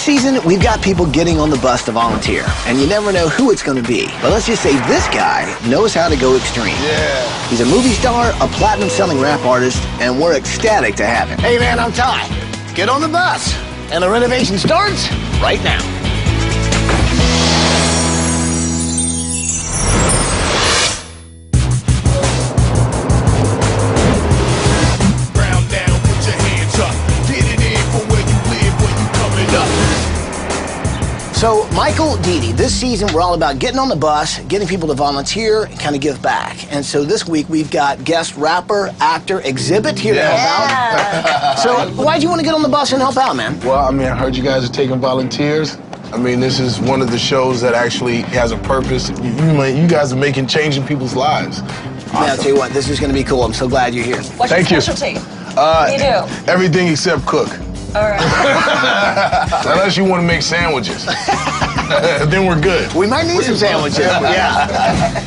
season, we've got people getting on the bus to volunteer, and you never know who it's going to be. But let's just say this guy knows how to go extreme. Yeah. He's a movie star, a platinum-selling rap artist, and we're ecstatic to have him. Hey, man, I'm Ty. Get on the bus, and the renovation starts right now. So, Michael, Didi, this season we're all about getting on the bus, getting people to volunteer, and kind of give back. And so this week we've got guest rapper, actor, Exhibit here to help out. So, why'd you want to get on the bus and help out, man? Well, I mean, I heard you guys are taking volunteers. I mean, this is one of the shows that actually has a purpose. You guys are making change in people's lives. Awesome. Man, I'll tell you what, this is going to be cool. I'm so glad you're here. What's Thank your specialty? What do you do? Everything except cook. All right. Unless you want to make sandwiches. Then we're good. We might need some sandwiches. Yeah.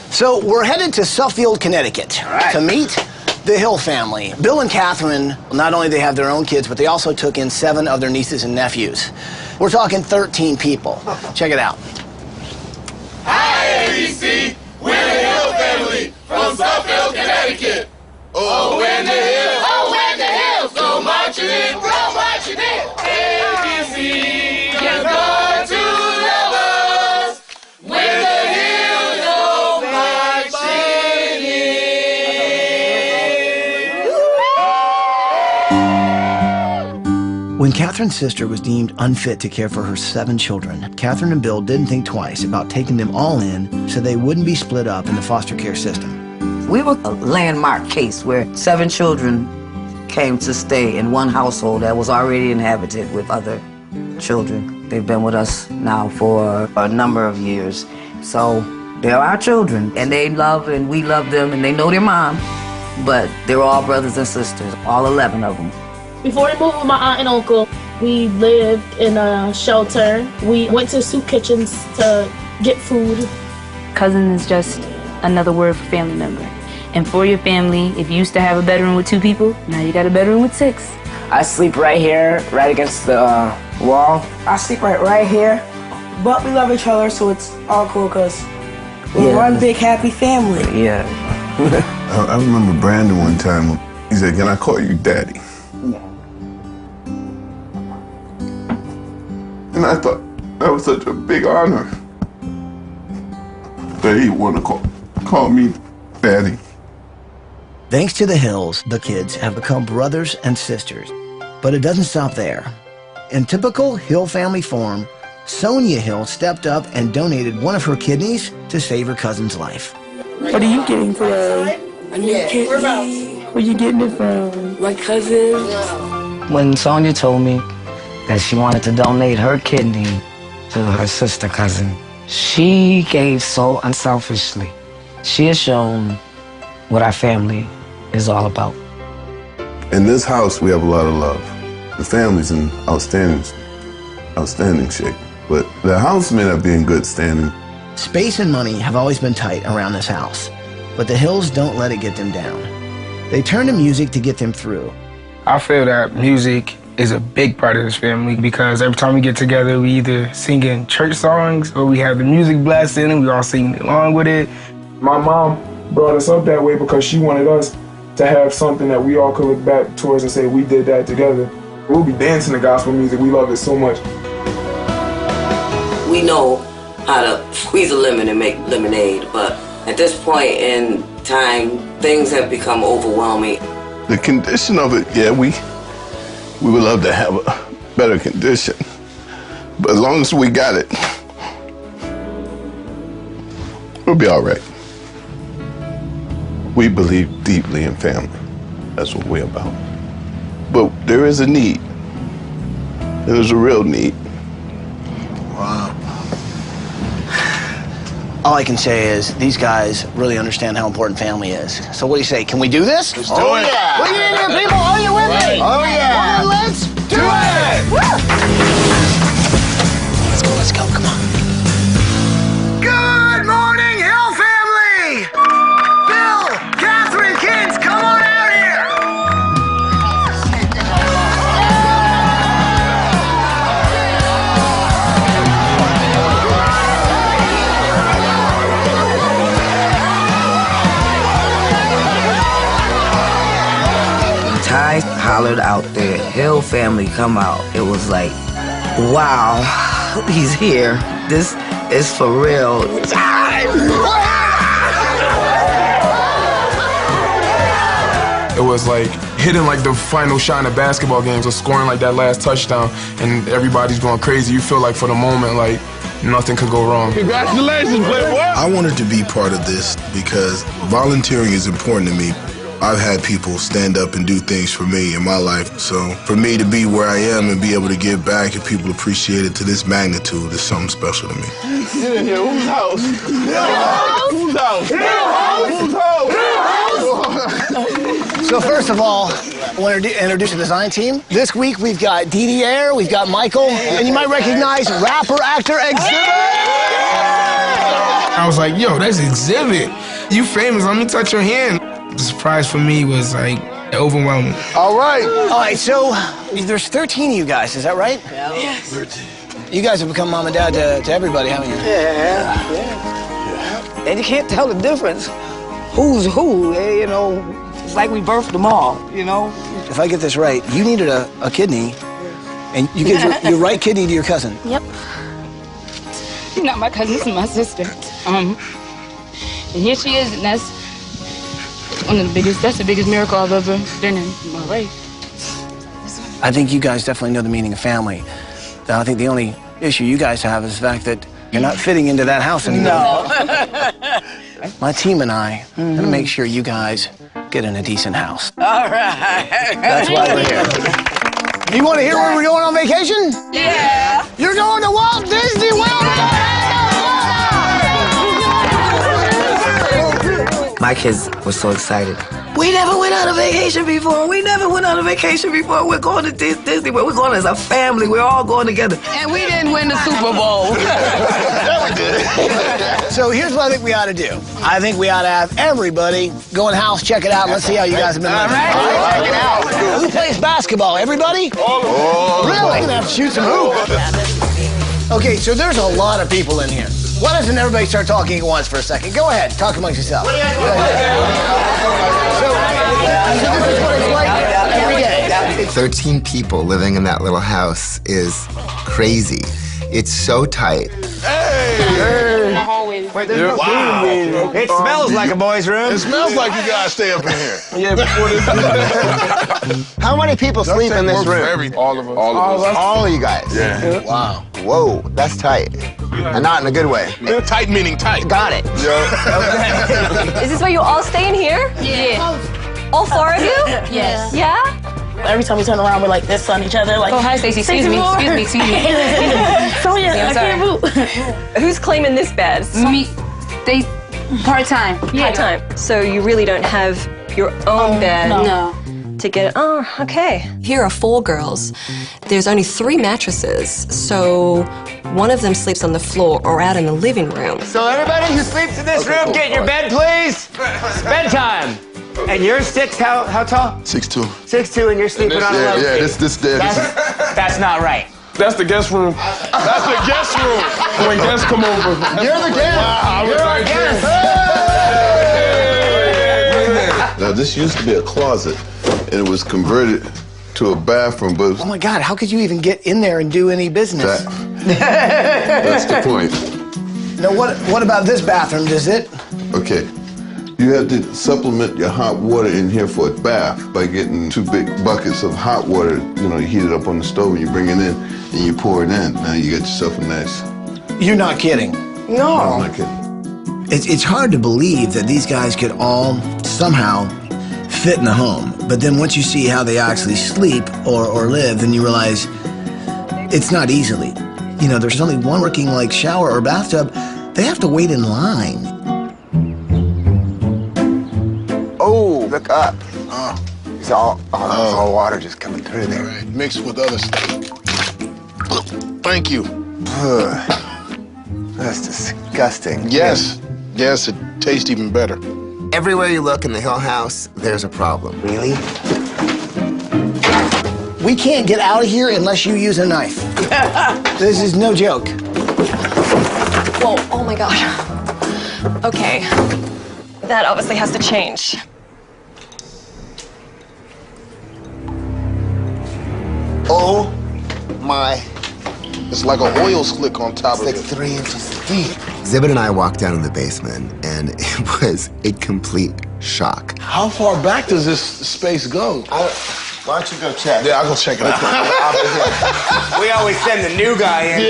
So we're headed to Suffield, Connecticut to meet the Hill family. Bill and Catherine, not only they have their own kids, but they also took in 7 of their nieces and nephews. We're talking 13 people. Check it out. Hi, ABC. We're the Hill family from Suffield, Connecticut. Oh, when the hills, go marching in, go marching in. ABC is going to love us when the hills go marching in. When Catherine's sister was deemed unfit to care for her 7 children, Catherine and Bill didn't think twice about taking them all in so they wouldn't be split up in the foster care system. We were a landmark case where 7 children came to stay in one household that was already inhabited with other children. They've been with us now for a number of years. So they're our children, and they love and we love them, and they know their mom, but they're all brothers and sisters, all 11 of them. Before we moved with my aunt and uncle, we lived in a shelter. We went to soup kitchens to get food. Cousin is just another word for family member. And for your family, if you used to have a bedroom with 2 people, now you got a bedroom with 6. I sleep right here, right against the wall. I sleep right here. But we love each other, so it's all cool because we're one big happy family. Yeah. I remember Brandon one time, he said, "Can I call you daddy?" Yeah. And I thought that was such a big honor that he would want to call me daddy. Thanks to the Hills, the kids have become brothers and sisters. But it doesn't stop there. In typical Hill family form, Sonia Hill stepped up and donated one of her kidneys to save her cousin's life. What are you getting today? A new kidney. Where you getting it from? My cousin. When Sonia told me that she wanted to donate her kidney to her sister cousin, she gave so unselfishly. She has shown what our family is all about. In this house, we have a lot of love. The family's in outstanding shape, but the house may not be in good standing. Space and money have always been tight around this house, but the Hills don't let it get them down. They turn to music to get them through. I feel that music is a big part of this family because every time we get together, we either singing church songs or we have the music blasting and we all singing along with it. My mom brought us up that way because she wanted us to have something that we all could look back towards and say we did that together. We'll be dancing to gospel music. We love it so much. We know how to squeeze a lemon and make lemonade, but at this point in time, things have become overwhelming. The condition of it, yeah, we would love to have a better condition, but as long as we got it, we'll be all right. We believe deeply in family. That's what we're about. But there is a need. There's a real need. Wow. All I can say is these guys really understand how important family is. So what do you say? Can we do this? Let's do it. Yeah. Look at it, people. Are you with me? Oh, yeah. Well, let's do it. Let's go. Let's go. Come on. Good morning, Hill family. Bill, Catherine, kids, come on out here. hollered out there, Hill family, come out. It was like, wow, he's here. This is for real. It was like hitting like the final shot in a basketball game, so scoring like that last touchdown, and everybody's going crazy. You feel like for the moment, like nothing could go wrong. Congratulations, Playboy! I wanted to be part of this because volunteering is important to me. I've had people stand up and do things for me in my life, so for me to be where I am and be able to give back and people appreciate it to this magnitude is something special to me. Get in here. Whose house? Whose house? Whose house? Whose house? So first of all, I want to introduce the design team. This week we've got Didier, we've got Michael, and you might recognize rapper, actor, Exhibit. I was like, yo, that's Exhibit. You famous, let me touch your hand. The surprise for me was like overwhelming. All right, so there's 13 of you guys, is that right? Yes. 13. You guys have become mom and dad to everybody, haven't you? Yeah. And you can't tell the difference. Who's who, you know? It's like we birthed them all, you know? If I get this right, you needed a kidney, and you give your right kidney to your cousin. Yep. Not my cousin, this is my sister. And here she is, and that's the biggest miracle I've ever done in my life. I think you guys definitely know the meaning of family. I think the only issue you guys have is the fact that you're not fitting into that house anymore. No. My team and I are gonna make sure you guys get in a decent house. All right. That's why we're here. You want to hear where we're going on vacation? Yeah. You're going to Walt Disney World! My kids were so excited. We never went on a vacation before. We're going to Disney World. We're going as a family. We're all going together. And we didn't win the Super Bowl. Yeah, we did. So here's what I think we ought to do. I think we ought to have everybody go in the house, check it out. Let's see how you guys have been living. All right. Check it out. Who plays basketball? Everybody? Oh, Really? I'm gonna have to shoot some hoops. Okay, so there's a lot of people in here. Why doesn't everybody start talking at once for a second? Go ahead, talk amongst yourselves. So this is what it's like every day. 13 people living in that little house is crazy. It's so tight. Wow. It smells like a boy's room. It smells like you guys stay up in here. Yeah, before this. How many people sleep in this room? All of us. All of you guys. Yeah. Wow. Whoa, that's tight. And not in a good way. Tight meaning tight. Got it. Yeah. Is this why you all stay in here? Yeah. All four of you? Yes. Yeah? Every time we turn around, we're like this on each other. Like, Oh, hi, Stacey. Excuse me. So yeah, I'm I can't move. Who's claiming this bed? Me, they part-time. Yeah. Part-time. So you really don't have your own bed No. to get. Oh, okay. Here are 4 girls. There's only 3 mattresses, so one of them sleeps on the floor or out in the living room. So everybody who sleeps in this room, get in your bed, please. It's bedtime. And you're 6, how tall? 6'2". 6'2", and you're sleeping on a love seat. That's not right. That's the guest room. That's the guest room. When guests come over. You're the guest. Wow, You're our guest. Now, this used to be a closet, and it was converted to a bathroom, but Oh my God, how could you even get in there and do any business? that's the point. Now, what about this bathroom? Does it? Okay. You have to supplement your hot water in here for a bath by getting 2 big buckets of hot water. You know, you heat it up on the stove and you bring it in and you pour it in. Now you got yourself a nice... You're not kidding. No, I'm not kidding. It's hard to believe that these guys could all somehow fit in a home. But then once you see how they actually sleep or live, then you realize it's not easily. You know, there's only one working like shower or bathtub. They have to wait in line. Oh, look up. It's all water just coming through there. All right, mixed with other stuff. Thank you. That's disgusting. Yes. Yes, it tastes even better. Everywhere you look in the Hill House, there's a problem. Really? We can't get out of here unless you use a knife. This is no joke. Whoa, oh my gosh. Okay. That obviously has to change. Oh my. It's like an oil slick on top of it. It's like 3 inches deep. Zibit and I walked down in the basement, and it was a complete shock. How far back does this space go? Why don't you go check? Yeah, I'll go check it out. We always send the new guy in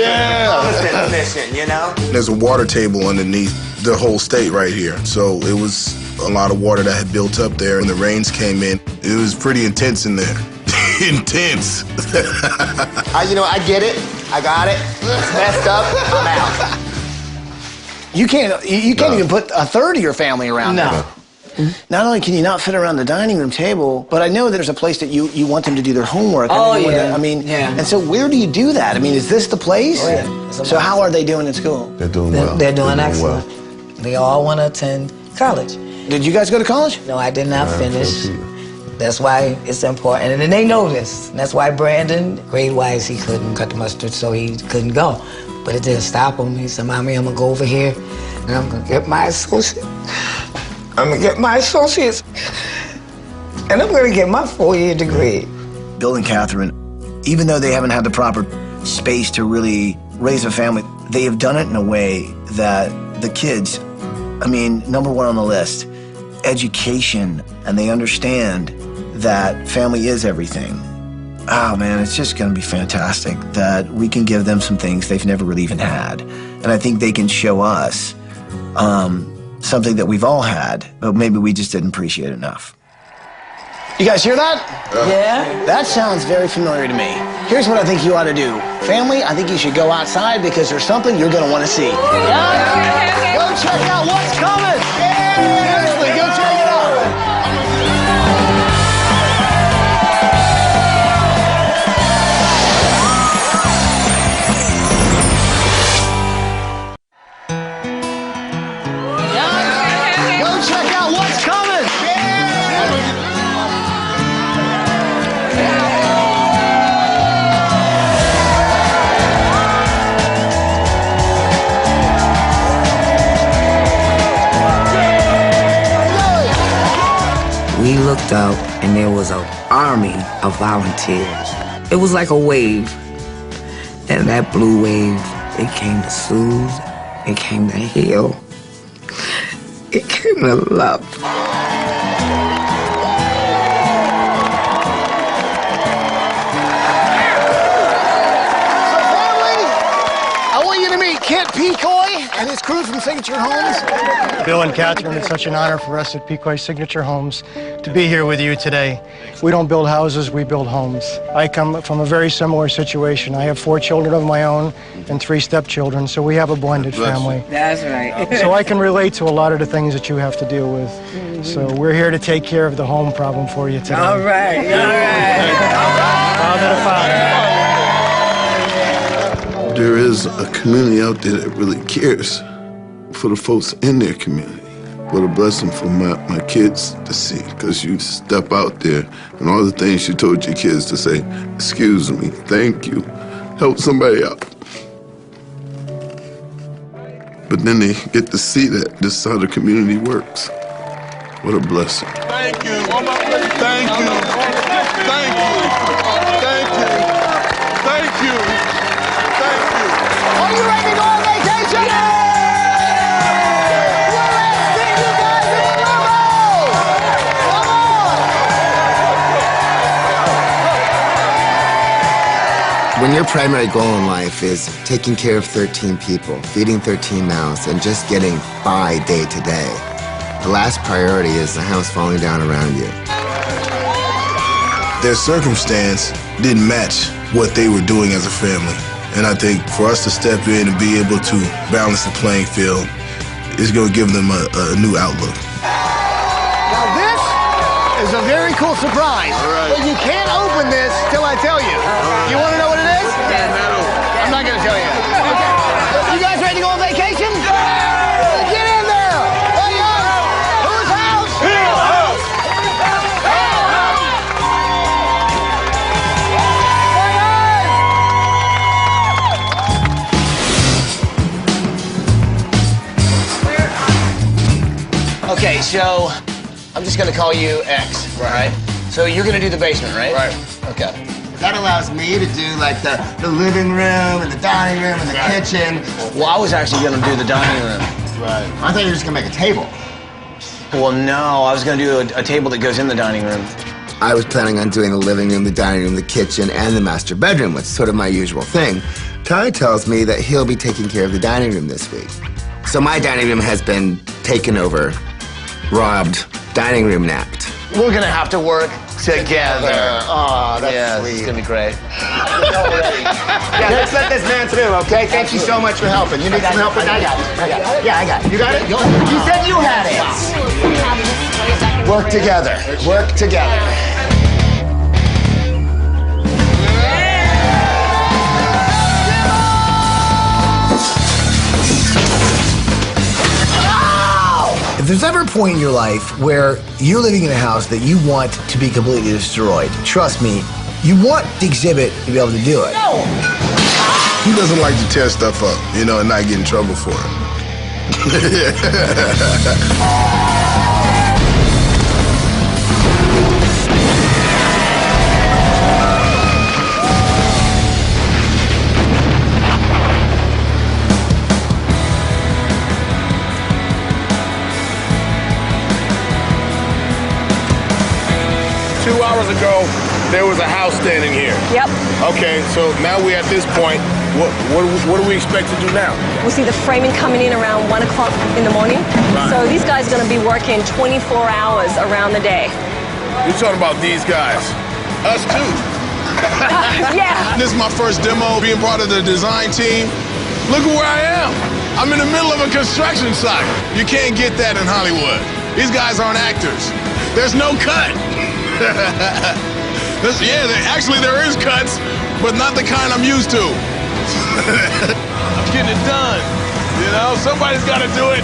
for the mission, you know? There's a water table underneath the whole state right here. So it was a lot of water that had built up there. When the rains came in, it was pretty intense in there. Intense. You know, I get it. I got it. It's messed up. I'm out. You can't even put a third of your family around there. Not only can you not fit around the dining room table, but I know there's a place that you want them to do their homework. And so where do you do that? I mean, is this the place? Oh, yeah. So how are they doing in school? They're doing well. They're doing excellent. They all want to attend college. Did you guys go to college? No, I did not finish. That's why it's important, and they know this. That's why Brandon, grade-wise, he couldn't cut the mustard, so he couldn't go. But it didn't stop him. He said, Mommy, I'm gonna go over here, and I'm gonna get my associate. I'm gonna get my associates, and I'm gonna get my 4-year degree. Bill and Catherine, even though they haven't had the proper space to really raise a family, they have done it in a way that the kids, I mean, number one on the list, education, and they understand that family is everything. Oh man, it's just gonna be fantastic that we can give them some things they've never really even had. And I think they can show us something that we've all had, but maybe we just didn't appreciate enough. You guys hear that? Yeah? That sounds very familiar to me. Here's what I think you ought to do. Family, I think you should go outside because there's something you're gonna want to see. Go check out what's coming. Seriously, go check it out. Go check out what's coming. We looked out, and there was an army of volunteers. It was like a wave. And that blue wave, it came to soothe, it came to heal, it came to love. I want you to meet Kent Pecoy and his crew from Signature Homes. Bill and Catherine, it's such an honor for us at Pecoy Signature Homes to be here with you today. We don't build houses, we build homes. I come from a very similar situation. I have 4 children of my own and 3 stepchildren, so we have a blended family. That's right. So I can relate to a lot of the things that you have to deal with. So we're here to take care of the home problem for you today. All right, all right. Father to father. There is a community out there that really cares for the folks in their community. What a blessing for my kids to see, because you step out there and all the things you told your kids to say, excuse me, thank you, help somebody out. But then they get to see that this is how the community works. What a blessing. Thank you. Thank you. Thank you. Thank you. Thank you. Thank you. Are you ready to go on vacation? Yeah! When your primary goal in life is taking care of 13 people, feeding 13 mouths, and just getting by day to day, the last priority is the house falling down around you. Their circumstance didn't match what they were doing as a family. And I think for us to step in and be able to balance the playing field is going to give them a new outlook. Now this is a very cool surprise. But you can't open this till I tell you. You want to know what it is? I'm not going to tell you. Okay. You guys ready to go on vacation? Yeah! Get in there! Hey, whose house? Hill House! Okay, so I'm just going to call you X, right? So you're going to do the basement, right? Right. Okay. That allows me to do like the living room and the dining room and the kitchen. Well, I was actually gonna do the dining room. Right. I thought you were just gonna make a table. Well, no, I was gonna do a table that goes in the dining room. I was planning on doing the living room, the dining room, the kitchen, and the master bedroom, which is sort of my usual thing. Ty tells me that he'll be taking care of the dining room this week. So my dining room has been taken over, robbed, dining room napped. We're gonna have to work together. Oh, that's sweet. It's gonna be great. Yeah, let's let this man through, okay? Thank you so much for helping. You need some help with that? I got it. Yeah, I got it. You got it? You said you had it. Work together. Work together. If there's ever a point in your life where you're living in a house that you want to be completely destroyed, trust me, you want the exhibit to be able to do it. Who doesn't like to tear stuff up, you know, and not get in trouble for it? 2 hours ago, there was a house standing here. Yep. Okay, so now we're at this point. What do we expect to do now? We see the framing coming in around 1 o'clock in the morning. Right. So these guys are going to be working 24 hours around the day. You're talking about these guys. Us too. Yeah. This is my first demo, being part of the design team. Look at where I am. I'm in the middle of a construction site. You can't get that in Hollywood. These guys aren't actors. There's no cut. Actually there is cuts, but not the kind I'm used to. I'm getting it done. You know, somebody's got to do it.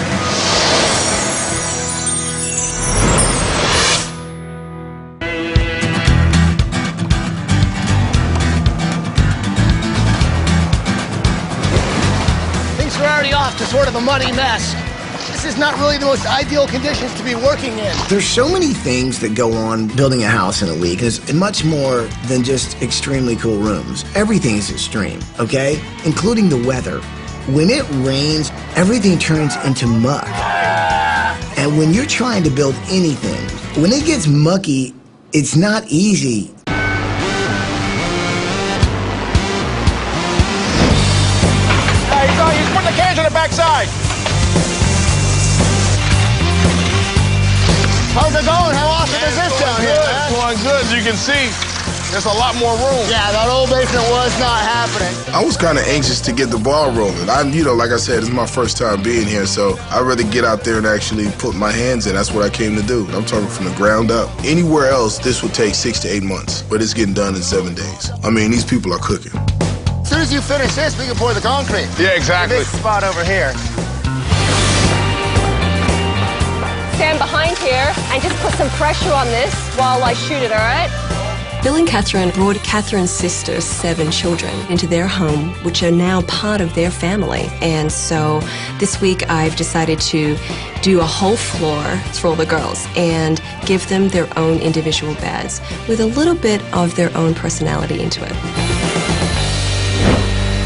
Things are already off to sort of a muddy mess. This is not really the most ideal conditions to be working in. There's so many things that go on building a house in a week. There's much more than just extremely cool rooms. Everything is extreme, okay? Including the weather. When it rains, everything turns into muck. And when you're trying to build anything, when it gets mucky, it's not easy. Hey, he's putting the cans on the backside. How's it going? How awesome is this down here, man? It's going good. As you can see, there's a lot more room. Yeah, that old basement was not happening. I was kind of anxious to get the ball rolling. Like I said, it's my first time being here, so I'd rather get out there and actually put my hands in. That's what I came to do. I'm talking from the ground up. Anywhere else, this would take 6 to 8 months, but it's getting done in 7 days. I mean, these people are cooking. As soon as you finish this, we can pour the concrete. Yeah, exactly. This spot over here. Stand behind here and just put some pressure on this while I shoot it, all right? Bill and Catherine brought Catherine's sister's 7 children into their home, which are now part of their family. And so this week I've decided to do a whole floor for all the girls and give them their own individual beds with a little bit of their own personality into it.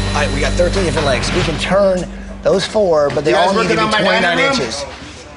All right, we got 13 different legs. We can turn those 4, but they all need to be 29 inches.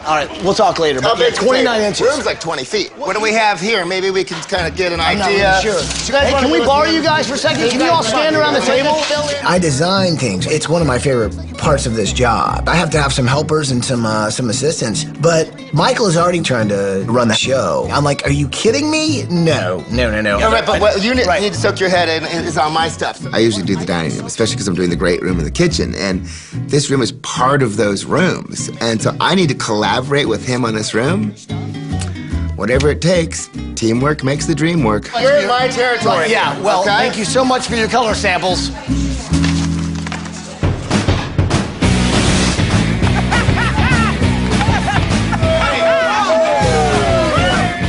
All right, we'll talk later. But yeah, 29 inches. Room's like 20 feet. What do we have here? Maybe we can kind of get an I'm idea. not really sure. Hey, can we borrow you guys for a second? Can you all stand around the table? I design things. It's one of my favorite parts of this job. I have to have some helpers and some assistants, but Michael is already trying to run the show. I'm like, are you kidding me? No. All right, but what you need to soak your head in is on my stuff. I usually do the dining room, especially because I'm doing the great room and the kitchen, and this room is part of those rooms, and so I need to collaborate with him on this room. Whatever it takes, teamwork makes the dream work. You're in my territory. Yeah, well, okay. Thank you so much for your color samples.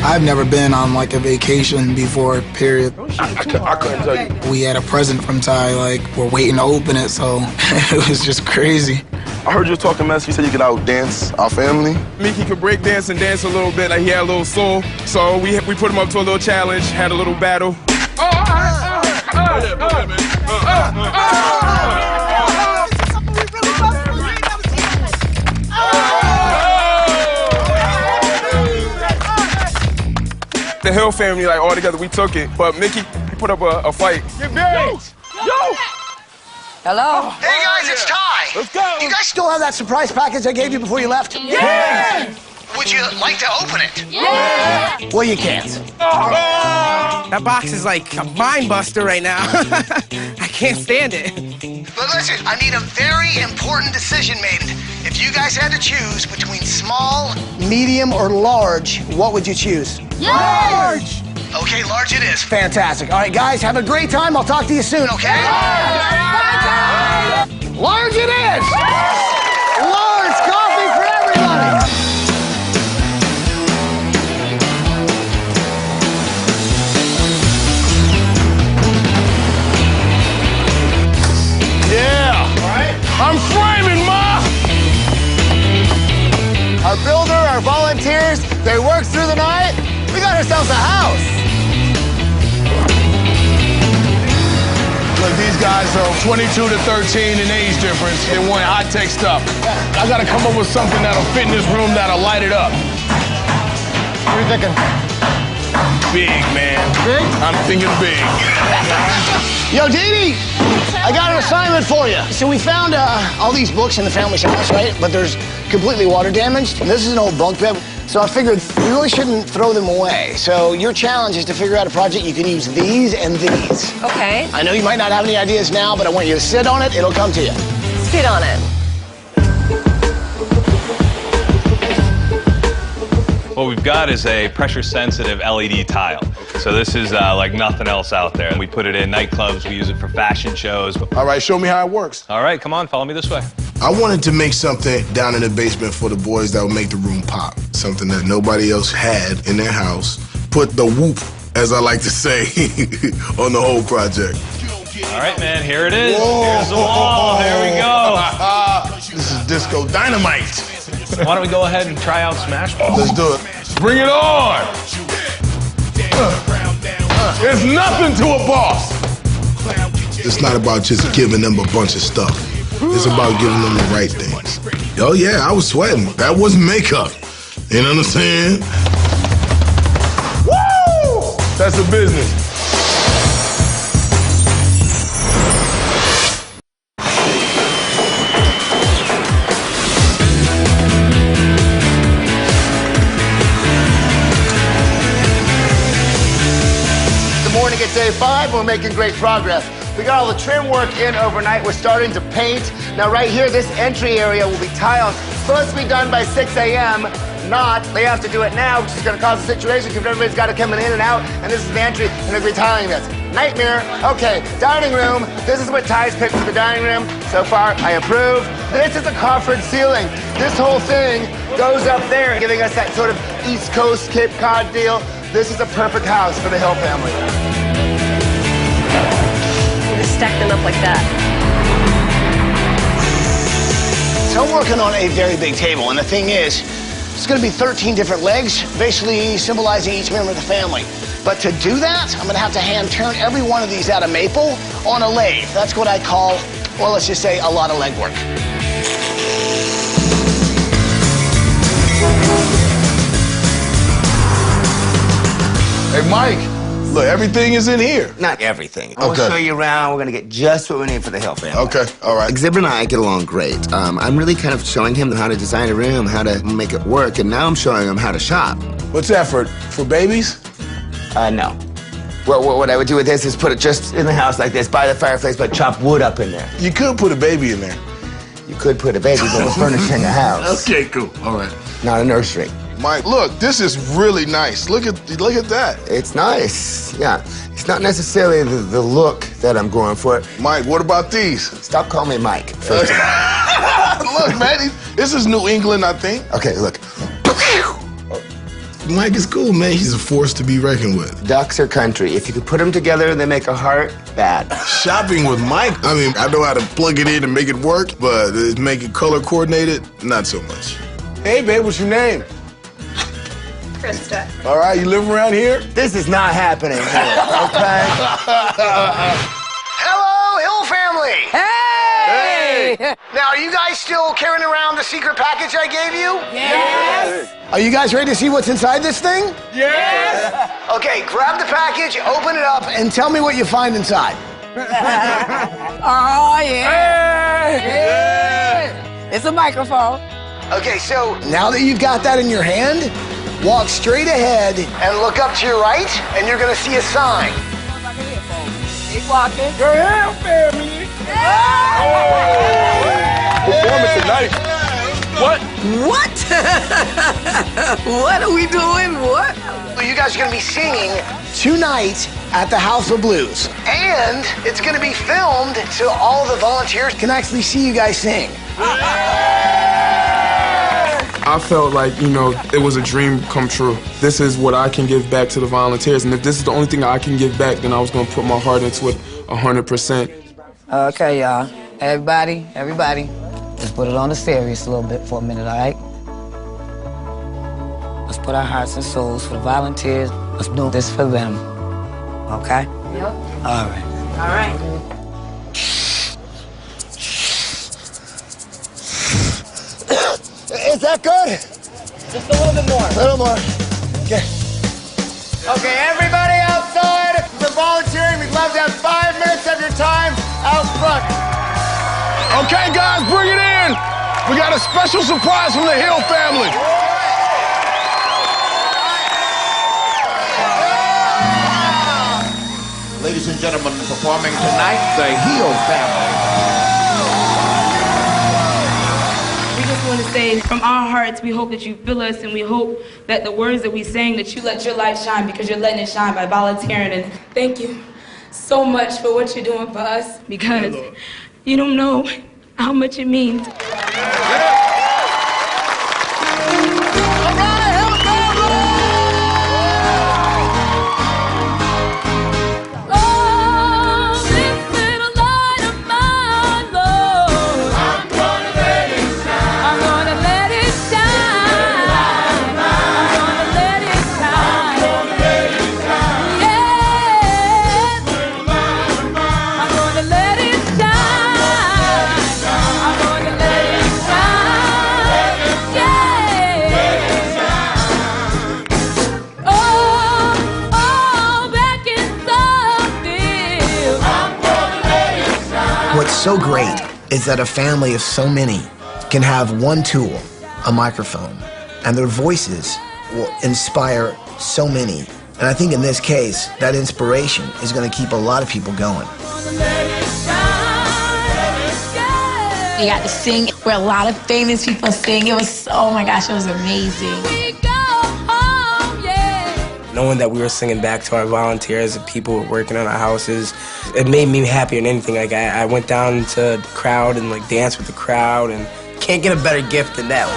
I've never been on like a vacation before, period. I couldn't tell you. We had a present from Ty, like we're waiting to open it, so it was just crazy. I heard you talking mess. You said you could out-dance our family. Mickey could break dance and dance a little bit. Like he had a little soul. So we put him up to a little challenge, had a little battle. The Hill family, like, all together, we took it. But Mickey, he put up a fight. Get big! Yo! Hello? Hey guys, it's Ty. Let's go. You guys still have that surprise package I gave you before you left? Yeah! Would you like to open it? Yeah! Well, you can't. That box is like a mind buster right now. I can't stand it. But listen, I need a very important decision made. If you guys had to choose between small, medium, or large, what would you choose? Large! Okay, large it is. Fantastic. All right, guys, have a great time. I'll talk to you soon, okay? Large it is! Large coffee for everybody! Yeah! I'm framing, Ma! Our builder, our volunteers, they worked through the night. We got ourselves a house. Look, these guys are 22 to 13 in age difference. They want high-tech stuff. I gotta come up with something that'll fit in this room that'll light it up. What are you thinking? Big, man. Big? I'm thinking big. Yo, Dee Dee, I got an assignment for you. So we found all these books in the family's house, right? But there's completely water damaged. And this is an old bunk bed. So I figured we really shouldn't throw them away. So your challenge is to figure out a project you can use these and these. Okay. I know you might not have any ideas now, but I want you to sit on it. It'll come to you. Sit on it. What we've got is a pressure-sensitive LED tile. So this is like nothing else out there. We put it in nightclubs, we use it for fashion shows. All right, show me how it works. All right, come on, follow me this way. I wanted to make something down in the basement for the boys that would make the room pop. Something that nobody else had in their house. Put the whoop, as I like to say, on the whole project. All right, man, here it is. Whoa. Here's the wall, there we go. This is disco dynamite. Why don't we go ahead and try out Smash Ball? Let's do it. Bring it on. It's nothing to a boss. It's not about just giving them a bunch of stuff. It's about giving them the right things. Oh yeah, I was sweating. That wasn't makeup. You know what I'm saying? Woo! That's the business. At day 5, we're making great progress. We got all the trim work in overnight. We're starting to paint. Now right here, this entry area will be tiled. Supposed to be done by 6 a.m. Not. They have to do it now, which is going to cause a situation because everybody's got to come in and out, and this is the entry, and they're going to be tiling this. Nightmare. Okay, dining room. This is what Ty's picked for the dining room. So far, I approve. This is a coffered ceiling. This whole thing goes up there, giving us that sort of East Coast Cape Cod deal. This is a perfect house for the Hill family. Just stack them up like that. So I'm working on a very big table, and the thing is, it's going to be 13 different legs, basically symbolizing each member of the family. But to do that, I'm going to have to hand turn every one of these out of maple on a lathe. That's what I call, well, let's just say a lot of legwork. Hey, Mike, look, everything is in here. Not everything. I'll show you around. We're going to get just what we need for the Hill family. Okay, all right. Exhibit and I get along great. I'm really kind of showing him how to design a room, how to make it work, and now I'm showing him how to shop. What's that for babies? No. Well, what I would do with this is put it just in the house like this, by the fireplace, but chop wood up in there. You could put a baby in there. You could put a baby, but we're furnishing a house. Okay, cool. All right. Not a nursery. Mike, look, this is really nice. Look at that. It's nice, yeah. It's not necessarily the look that I'm going for. Mike, what about these? Stop calling me Mike, first of all. Look, man, this is New England, I think. Okay, look. Mike is cool, man. He's a force to be reckoned with. Ducks are country. If you could put them together, they make a heart. Bad. Shopping with Mike, I mean, I know how to plug it in and make it work, but make it color coordinated, not so much. Hey, babe, what's your name? Krista. All right, you live around here? This is not happening here, okay? Hello, Hill family. Hey! Now, are you guys still carrying around the secret package I gave you? Yes! Are you guys ready to see what's inside this thing? Yes! Okay, grab the package, open it up, and tell me what you find inside. Oh, yeah. Hey. It's a microphone. Okay, so now that you've got that in your hand, walk straight ahead and look up to your right, and you're gonna see a sign. Keep walking. Your Hill family. Performance tonight. What? What? What are we doing? What? Well, you guys are gonna be singing tonight at the House of Blues. And it's gonna be filmed so all the volunteers can actually see you guys sing. I felt like, you know, it was a dream come true. This is what I can give back to the volunteers, and if this is the only thing I can give back, then I was gonna put my heart into it 100%. Okay, y'all. Everybody, let's put it on the serious a little bit for a minute, all right? Let's put our hearts and souls for the volunteers. Let's do this for them, okay? Yep. All right. All right. Is that good? Just a little bit more. A little more. Okay. Okay, everybody outside for volunteering, we'd love to have 5 minutes of your time out front. Okay, guys, bring it in. We got a special surprise from the Hill family. Ladies and gentlemen, performing tonight, the Hill family. We just want to say from our hearts, we hope that you feel us, and we hope that the words that we sing, that you let your light shine, because you're letting it shine by volunteering. And thank you so much for what you're doing for us, because you don't know how much it means. What's so great is that a family of so many can have one tool, a microphone, and their voices will inspire so many. And I think in this case, that inspiration is going to keep a lot of people going. We got to sing where a lot of famous people sing. It was, oh my gosh, it was amazing. Knowing that we were singing back to our volunteers and people working on our houses, it made me happier than anything. Like I went down to the crowd and like danced with the crowd, and can't get a better gift than that.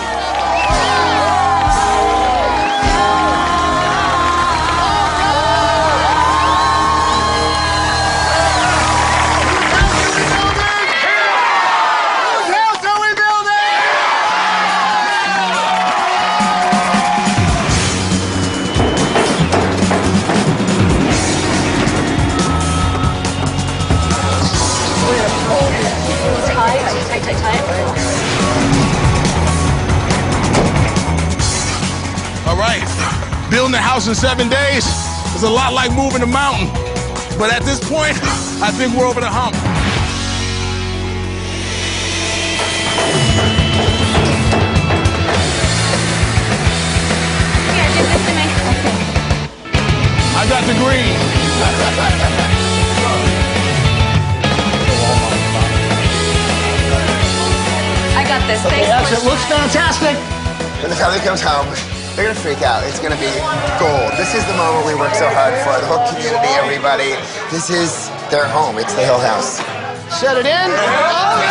All right, building a house in 7 days is a lot like moving a mountain. But at this point, I think we're over the hump. Here, give this to me. I got the green. I got this. Okay, Thanks. it looks fantastic. When the family comes home, they're gonna freak out. It's gonna be gold. This is the moment we work so hard for. The whole community, everybody. This is their home. It's the Hill House. Set it in. Oh,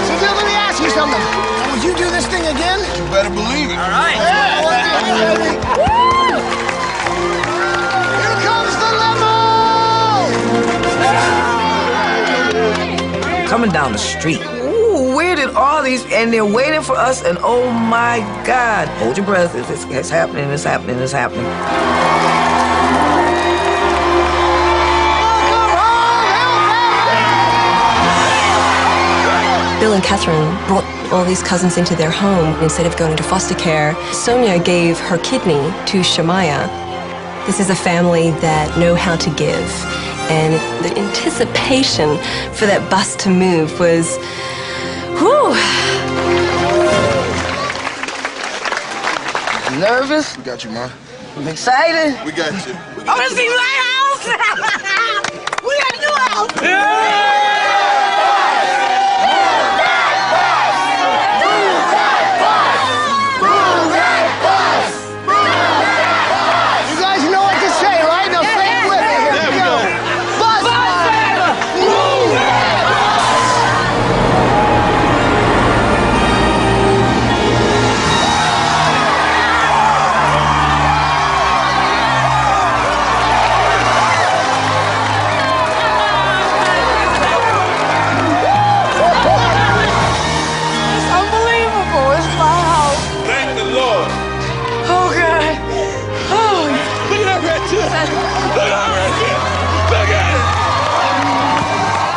So then let me ask you something. Would you do this thing again? You better believe it. All right. Here comes the limo! coming down the street. Ooh, where did all these, and they're waiting for us, and oh my God. Hold your breath, it's happening, it's happening, it's happening. Bill and Catherine brought all these cousins into their home. Instead of going into foster care, Sonia gave her kidney to Shemaiah. This is a family that know how to give. And the anticipation for that bus to move was, whew. Nervous? We got you, Ma. I'm excited. We got you. I want to see my house. We got a new house. Yeah!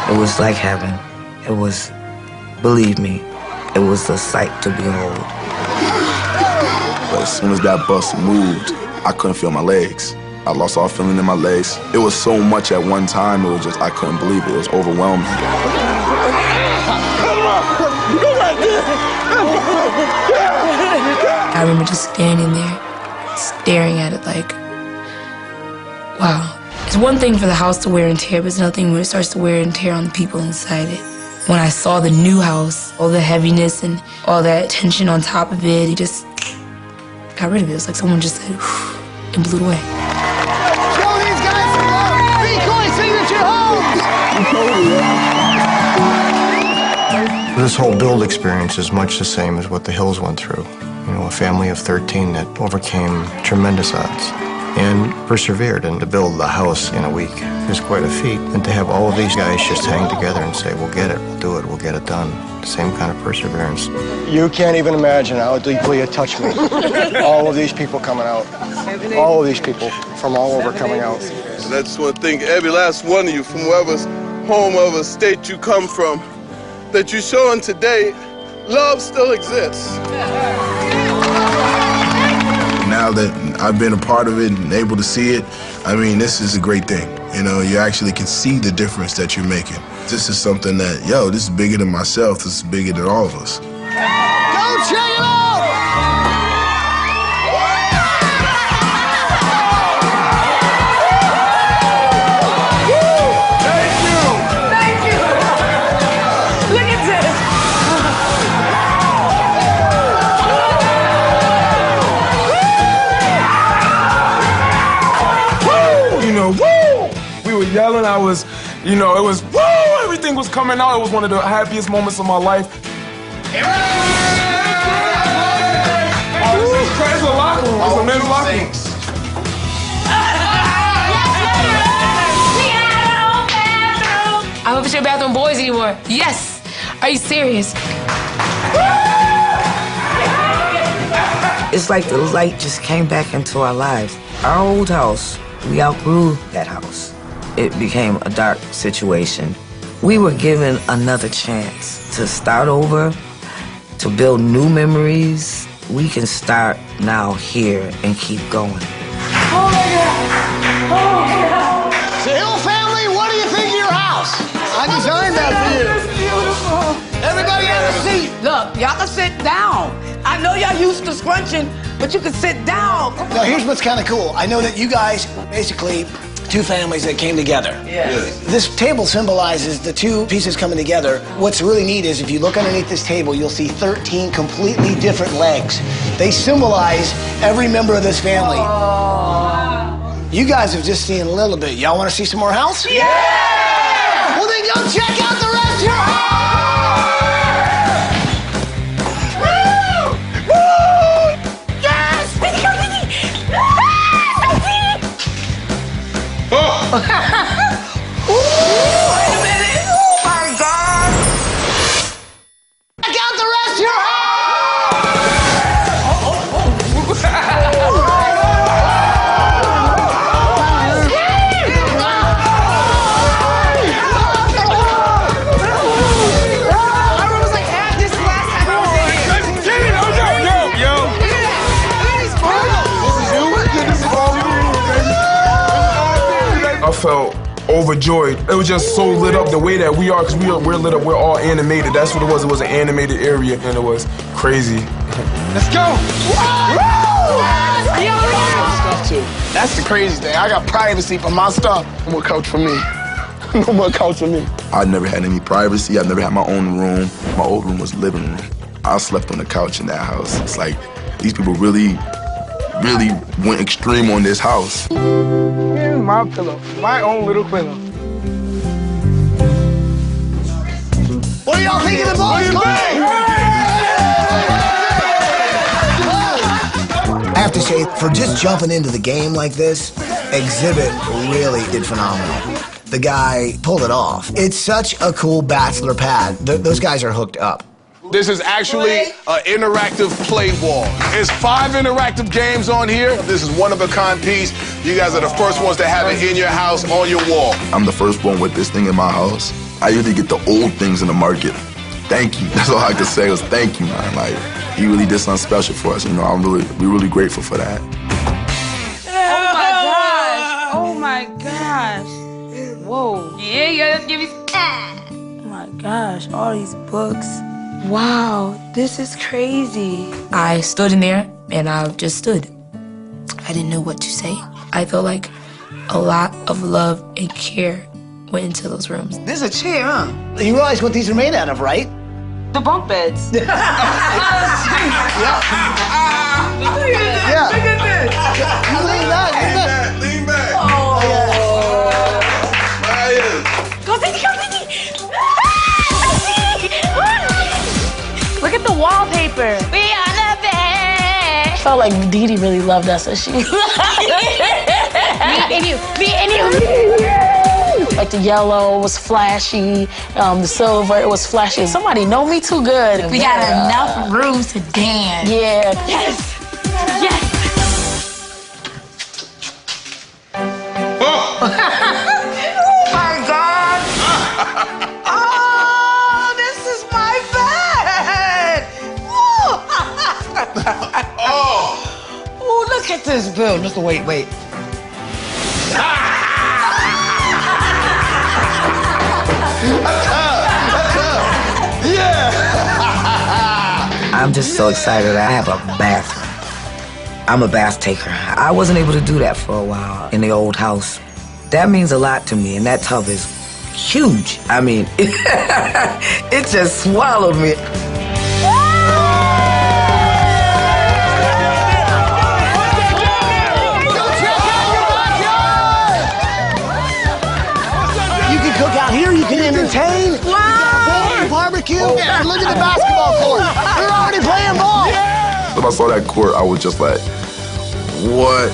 It was like heaven. It was, believe me, it was a sight to behold. But as soon as that bus moved, I couldn't feel my legs. I lost all feeling in my legs. It was so much at one time, it was just, I couldn't believe it. It was overwhelming. I remember just standing there, staring at it like, wow. It's one thing for the house to wear and tear, but it's another thing when it starts to wear and tear on the people inside it. When I saw the new house, all the heaviness and all that tension on top of it, it just got rid of it. It was like someone just said, whew, and blew it away. Show these guys some love. Decoy Signature Homes! This whole build experience is much the same as what the Hills went through. You know, a family of 13 that overcame tremendous odds and persevered, and to build the house in a week is quite a feat. And to have all of these guys just hang together and say, we'll get it, we'll do it, we'll get it done. The same kind of perseverance. You can't even imagine how deeply it touched me. All of these people coming out. All of these people from all over coming out. And I just want to thank every last one of you from wherever home, wherever state you come from, that you're showing today love still exists. Now that I've been a part of it and able to see it, I mean, this is a great thing. You know, you actually can see the difference that you're making. This is something that, yo, this is bigger than myself. This is bigger than all of us. Go check it out! Thank you! Look at this! You know, woo! We were yelling, it was, woo! Everything was coming out. It was one of the happiest moments of my life. Oh, this is crazy. It's a locker room. It's a men's locker room. I hope it's your bathroom boys anymore. Yes! Are you serious? It's like the light just came back into our lives. Our old house, we outgrew that house. It became a dark situation. We were given another chance to start over, to build new memories. We can start now here and keep going. Oh my God! Oh my God! So, Hill family, what do you think of your house? I designed that for you. It's beautiful. Everybody have a seat. Look, y'all can sit down. I know y'all used to scrunching, but you can sit down. Now, here's what's kind of cool. I know that you guys, basically, two families that came together. Yes. This table symbolizes the two pieces coming together. What's really neat is if you look underneath this table, you'll see 13 completely different legs. They symbolize every member of this family. You guys have just seen a little bit. Y'all want to see some more house? Yeah! Well, then go check out the rest of your house! Wait a minute! Oh my God! felt overjoyed. It was just so lit up the way that we are, because we're lit up, we're all animated. That's what it was. It was an animated area, and it was crazy. Let's go! Stuff too. That's the crazy thing. I got privacy for my stuff. No more couch for me. No more couch for me. I never had any privacy. I never had my own room. My old room was living room. I slept on the couch in that house. It's like these people really went extreme on this house. Here's my pillow, my own little pillow. What do y'all think of the boys? I have to say, for just jumping into the game like this, Exhibit really did phenomenal. The guy pulled it off. It's such a cool bachelor pad. Those guys are hooked up. This is actually an interactive play wall. There's 5 interactive games on here. This is one-of-a-kind piece. You guys are the first ones to have it in your house, on your wall. I'm the first one with this thing in my house. I usually get the old things in the market. Thank you. That's all I could say was thank you, man. Like, he really did something special for us. You know, we're really grateful for that. Oh my gosh. Whoa. Yeah, give me. Oh my gosh, all these books. Wow, this is crazy. I stood in there and I just stood. I didn't know what to say. I felt like a lot of love and care went into those rooms. This is a chair, huh? You realize what these are made out of, right? The bunk beds. Yeah. Look at this. You lean back. Lean back. Oh. Go, Cindy, go, Cindy. Look at the wallpaper. We are the best. Felt like Dee Dee really loved us as she. Me and you. Like the yellow was flashy, the silver it was flashy. Somebody know me too good. We got enough rooms to dance. Yeah. Yes. Yes. Oh my God. Oh, this is my bed. Oh, look at this bill. Just wait. I'm just so excited I have a bathroom. I'm a bath taker. I wasn't able to do that for a while in the old house. That means a lot to me, and that tub is huge. I mean, it just swallowed me. You can cook out here, you can entertain. Wow. Barbecue. Yeah. Look at the basketball court. They're already playing ball. If I saw that court, I was just like, what?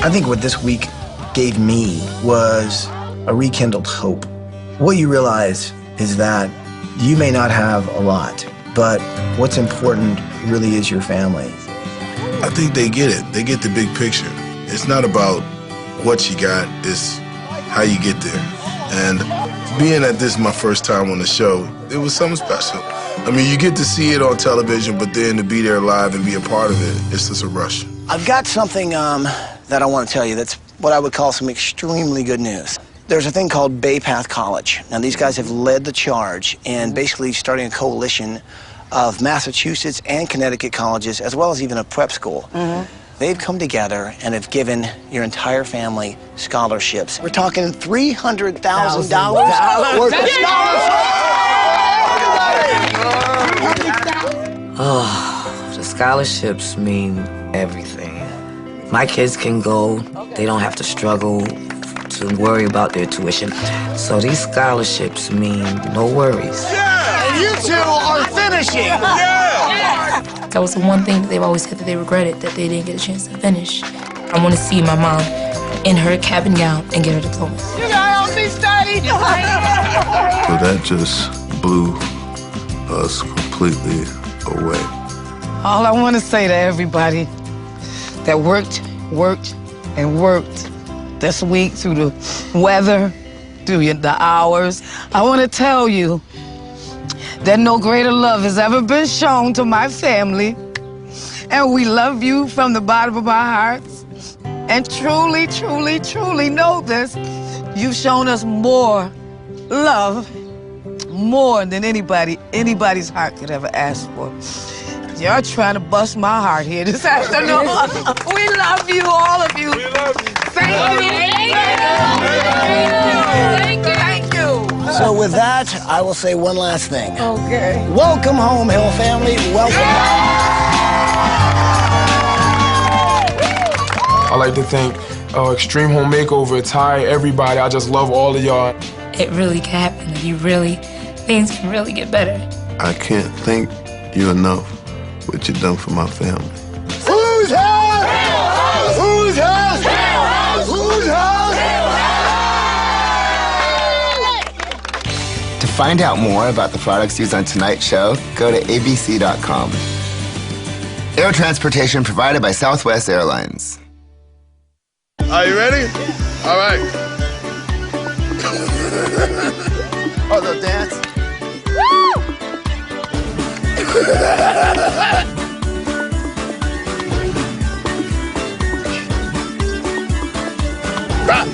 I think what this week gave me was a rekindled hope. What you realize is that you may not have a lot, but what's important really is your family. I think they get it. They get the big picture. It's not about what you got, it's how you get there. And being that this is my first time on the show, it was something special. I mean, you get to see it on television, but then to be there live and be a part of it, it's just a rush. I've got something that I want to tell you that's what I would call some extremely good news. There's a thing called Bay Path College. Now, these guys have led the charge in basically starting a coalition of Massachusetts and Connecticut colleges, as well as even a prep school. They've come together and have given your entire family scholarships. We're talking $300,000 worth of scholarships. Oh, the scholarships mean everything. My kids can go. They don't have to struggle to worry about their tuition. So these scholarships mean no worries. And you two are finishing. That was the one thing that they've always said that they regretted, that they didn't get a chance to finish. I want to see my mom in her cap and gown and get her diploma. You gotta help me study. So that just blew us completely away. All I want to say to everybody that worked this week through the weather, through the hours, I want to tell you that no greater love has ever been shown to my family, and we love you from the bottom of our hearts. And truly, truly, truly know this. You've shown us more love, more than anybody's heart could ever ask for. You're trying to bust my heart here this afternoon. We love you, all of you. We love you. Thank you. Thank you. Thank you. So with that, I will say one last thing. Okay. Welcome home, Hill family. Welcome I like to thank Extreme Home Makeover, Ty, everybody. I just love all of y'all. It really can happen. Things can really get better. I can't thank you enough what you've done for my family. Whose house? Whose house? Whose house? To find out more about the products used on tonight's show, go to abc.com. Air transportation provided by Southwest Airlines. Are you ready? All right. Oh, the dance? Rock.